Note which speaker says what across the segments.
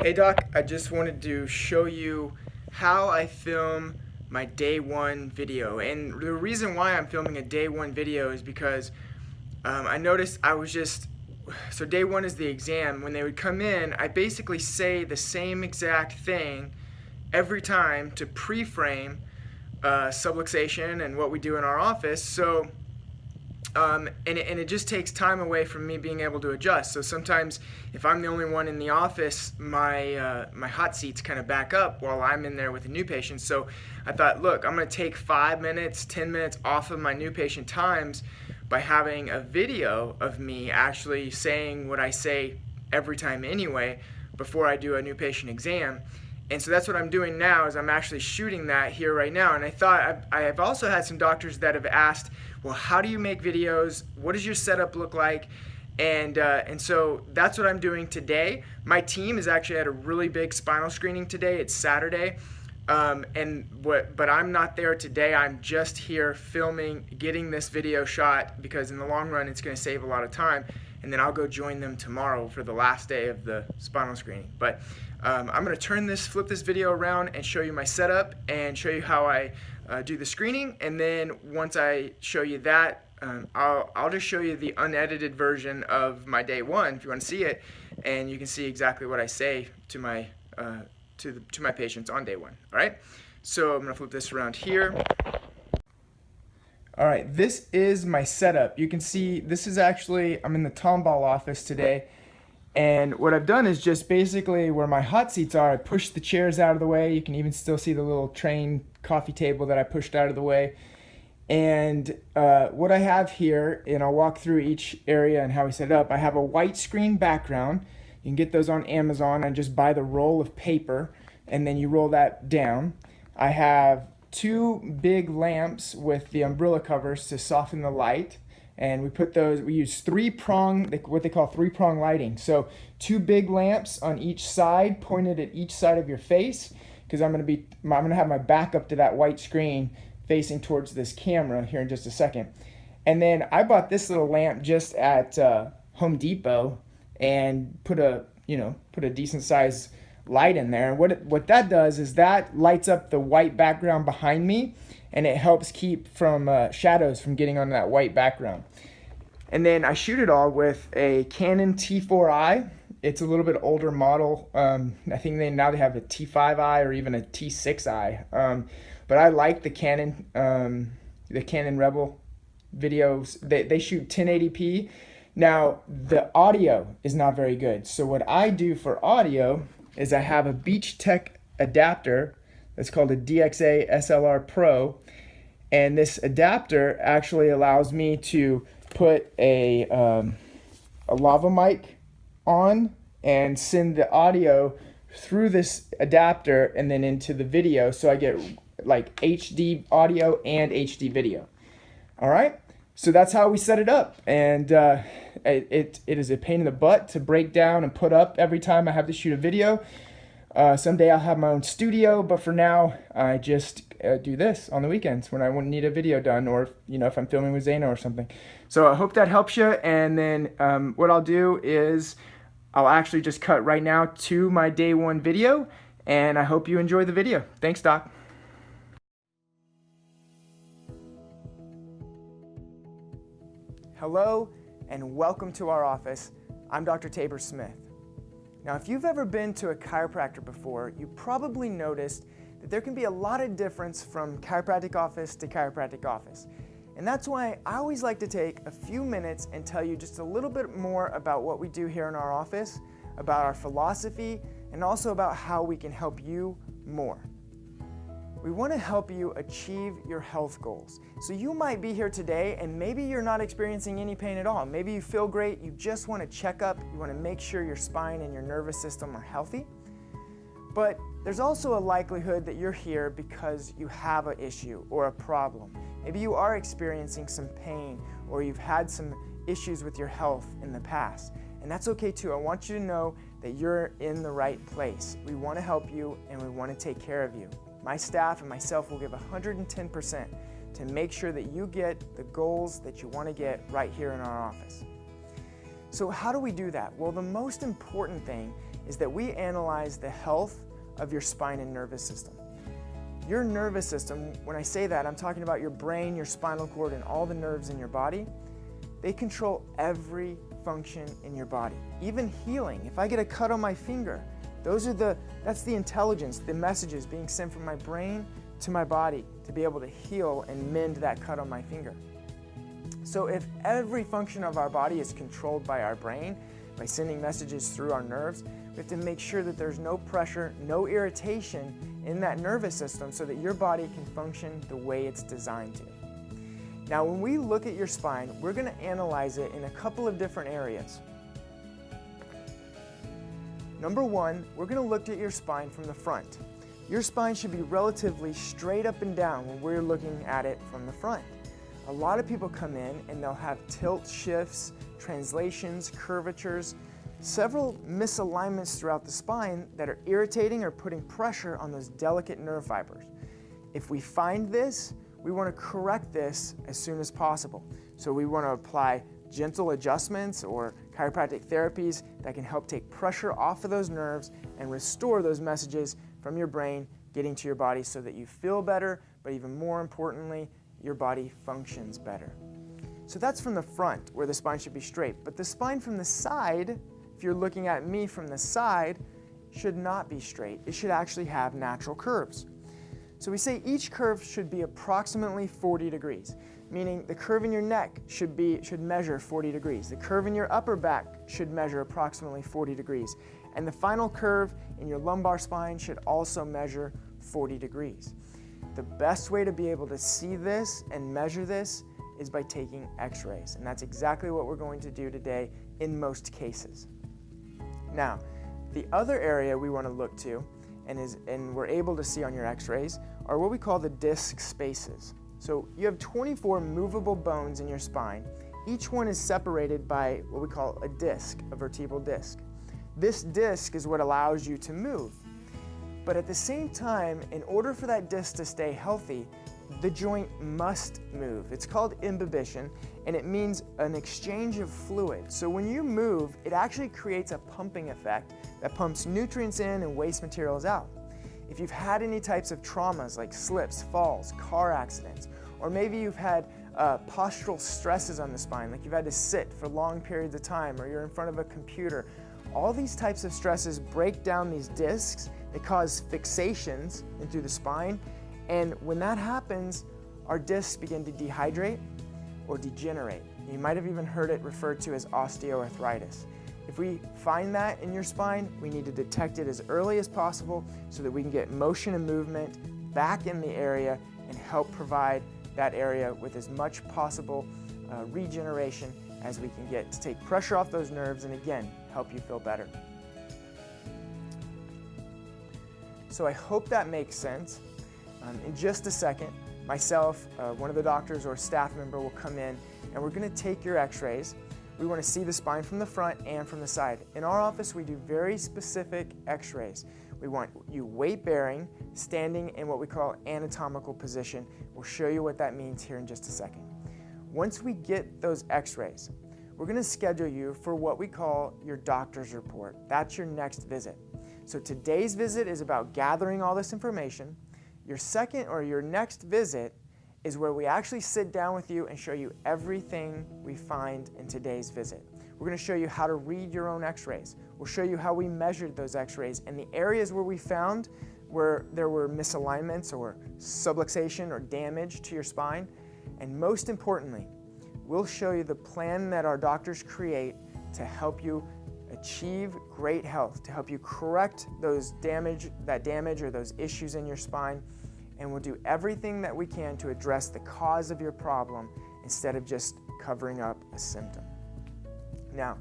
Speaker 1: Hey Doc, I just wanted to show you how I film my day one video. And the reason why I'm filming a day one video is because I noticed so day one is the exam. When they would come in, I basically say the same exact thing every time to pre-frame subluxation and what we do in our office. And it just takes time away from me being able to adjust. So sometimes if I'm the only one in the office, my hot seats kind of back up while I'm in there with a new patient. So I thought, look, I'm going to take 5 minutes, 10 minutes off of my new patient times by having a video of me actually saying what I say every time anyway before I do a new patient exam. And so that's what I'm doing now, is I'm actually shooting that here right now. And I thought, I have also had some doctors that have asked, well, how do you make videos? What does your setup look like? And so that's what I'm doing today. My team is actually at a really big spinal screening today. It's Saturday. But I'm not there today. I'm just here filming, getting this video shot, because in the long run, it's going to save a lot of time. And then I'll go join them tomorrow for the last day of the spinal screening. But I'm going to flip this video around and show you my setup and show you how I do the screening. And then once I show you that, I'll just show you the unedited version of my day one if you want to see it, and you can see exactly what I say to my to my patients on day one. All right. So I'm going to flip this around here. All right, this is my setup. You can see this is actually, I'm in the Tomball office today, and what I've done is just basically where my hot seats are, I pushed the chairs out of the way. You can even still see the little train coffee table that I pushed out of the way. And what I have here, and I'll walk through each area and how we set it up, I have a white screen background. You can get those on Amazon and just buy the roll of paper, and then you roll that down. I have 2 big lamps with the umbrella covers to soften the light, and we use what they call 3-prong lighting. So 2 big lamps on each side, pointed at each side of your face, because I'm going to have my back up to that white screen facing towards this camera here in just a second. And then I bought this little lamp just at Home Depot and put a decent size light in there. And what that does is that lights up the white background behind me, and it helps keep shadows from getting on that white background. And then I shoot it all with a Canon T4i. It's a little bit older model. I think they have a T5i or even a T6i. But I like the Canon Rebel videos. They shoot 1080p. Now the audio is not very good. So what I do for audio is I have a BeachTech adapter that's called a DXA SLR Pro, and this adapter actually allows me to put a lava mic on and send the audio through this adapter and then into the video, so I get like HD audio and HD video. All right, so that's how we set it up, and it is a pain in the butt to break down and put up every time I have to shoot a video. Someday I'll have my own studio, but for now I just do this on the weekends when I wouldn't need a video done, or if I'm filming with Zayna or something. So I hope that helps you, and then what I'll do is I'll actually just cut right now to my day one video, and I hope you enjoy the video. Thanks, Doc. Hello and welcome to our office. I'm Dr. Tabor Smith. Now, if you've ever been to a chiropractor before, you probably noticed that there can be a lot of difference from chiropractic office to chiropractic office. And that's why I always like to take a few minutes and tell you just a little bit more about what we do here in our office, about our philosophy, and also about how we can help you more. We want to help you achieve your health goals. So you might be here today and maybe you're not experiencing any pain at all. Maybe you feel great, you just want to check up, you want to make sure your spine and your nervous system are healthy. But there's also a likelihood that you're here because you have an issue or a problem. Maybe you are experiencing some pain, or you've had some issues with your health in the past. And that's okay too. I want you to know that you're in the right place. We want to help you and we want to take care of you. My staff and myself will give 110% to make sure that you get the goals that you want to get right here in our office. So how do we do that? Well, the most important thing is that we analyze the health of your spine and nervous system. Your nervous system, when I say that, I'm talking about your brain, your spinal cord, and all the nerves in your body. They control every function in your body, even healing. If I get a cut on my finger, that's the intelligence, the messages being sent from my brain to my body to be able to heal and mend that cut on my finger. So if every function of our body is controlled by our brain, by sending messages through our nerves, we have to make sure that there's no pressure, no irritation in that nervous system so that your body can function the way it's designed to. Now, when we look at your spine, we're going to analyze it in a couple of different areas. Number one, we're going to look at your spine from the front. Your spine should be relatively straight up and down when we're looking at it from the front. A lot of people come in and they'll have tilt shifts, translations, curvatures, several misalignments throughout the spine that are irritating or putting pressure on those delicate nerve fibers. If we find this, we want to correct this as soon as possible. So we want to apply gentle adjustments or chiropractic therapies that can help take pressure off of those nerves and restore those messages from your brain getting to your body so that you feel better, but even more importantly, your body functions better. So that's from the front where the spine should be straight, but the spine from the side, if you're looking at me from the side, should not be straight. It should actually have natural curves. So we say each curve should be approximately 40 degrees, meaning the curve in your neck should measure 40 degrees. The curve in your upper back should measure approximately 40 degrees. And the final curve in your lumbar spine should also measure 40 degrees. The best way to be able to see this and measure this is by taking x-rays. And that's exactly what we're going to do today in most cases. Now, the other area we want to look to and we're able to see on your x-rays are what we call the disc spaces. So you have 24 movable bones in your spine. Each one is separated by what we call a disc, a vertebral disc. This disc is what allows you to move. But at the same time, in order for that disc to stay healthy, the joint must move. It's called imbibition, and it means an exchange of fluid. So when you move, it actually creates a pumping effect that pumps nutrients in and waste materials out. If you've had any types of traumas like slips, falls, car accidents, or maybe you've had postural stresses on the spine, like you've had to sit for long periods of time, or you're in front of a computer, all these types of stresses break down these discs. They cause fixations into the spine, and when that happens, our discs begin to dehydrate or degenerate. You might have even heard it referred to as osteoarthritis. If we find that in your spine, we need to detect it as early as possible so that we can get motion and movement back in the area and help provide that area with as much possible regeneration as we can get to take pressure off those nerves and again, help you feel better. So I hope that makes sense. In just a second, myself, one of the doctors or staff member will come in and we're going to take your x-rays. We want to see the spine from the front and from the side. In our office, we do very specific x-rays. We want you weight bearing, standing in what we call anatomical position. We'll show you what that means here in just a second. Once we get those x-rays, we're going to schedule you for what we call your doctor's report. That's your next visit. So today's visit is about gathering all this information. Your second or your next visit is where we actually sit down with you and show you everything we find in today's visit. We're going to show you how to read your own x-rays. We'll show you how we measured those x-rays and the areas where we found where there were misalignments or subluxation or damage to your spine. And most importantly, we'll show you the plan that our doctors create to help you achieve great health, to help you correct that damage or those issues in your spine. And we'll do everything that we can to address the cause of your problem instead of just covering up a symptom. Now,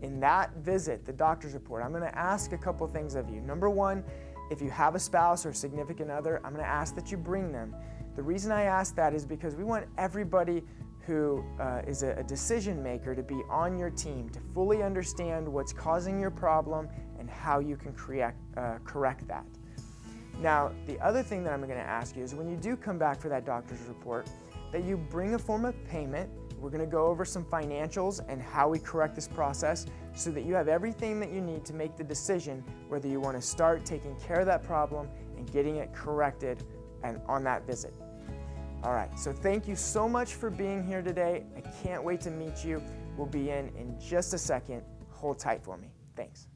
Speaker 1: in that visit, the doctor's report, I'm going to ask a couple things of you. Number one, if you have a spouse or significant other, I'm going to ask that you bring them. The reason I ask that is because we want everybody who is a decision maker to be on your team, to fully understand what's causing your problem and how you can correct that. Now, the other thing that I'm going to ask you is when you do come back for that doctor's report, that you bring a form of payment we're going to go over some financials and how we correct this process so that you have everything that you need to make the decision whether you want to start taking care of that problem and getting it corrected and on that visit. All right, so thank you so much for being here today. I can't wait to meet you. We'll be in just a second. Hold tight for me. Thanks.